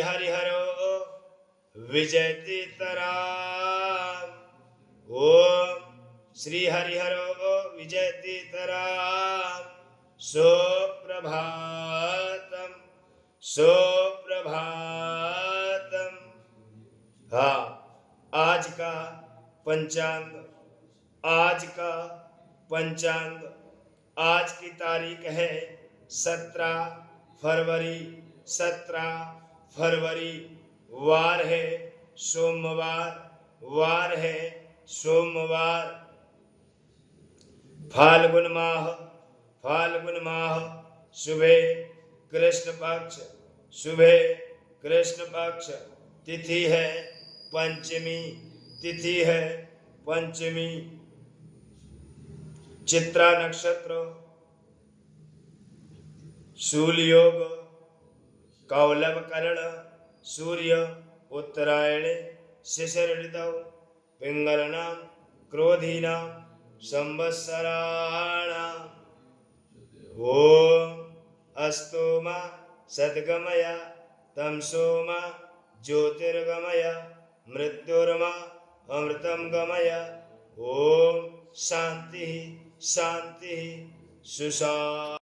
हरिहरो विजयतीतराम। ओम श्री हरिहरो विजयतीतराम। सुप्रभातम सुप्रभातम। हाँ, आज का पंचांग, आज का पंचांग, आज की तारीख है 17 फरवरी। 17 फरवरी, वार है सोमवार, वार है सोमवार। फाल्गुन माह, फाल्गुन माह, सुबह कृष्ण पक्ष, सुबह कृष्ण पक्ष। तिथि है पंचमी, तिथि है पंचमी। चित्रा नक्षत्र, शूलयोग, कौलव करण, सूर्य उत्तरायण, शिशिर ऋतौ, पिंगलनाम क्रोधीनाम संवत्सराणाम्। ओम अस्तु मा सद्गमय तमसो मा ज्योतिर्गमय मृत्युर्मा अमृतं गमय। ओम शांति शांति सुशा।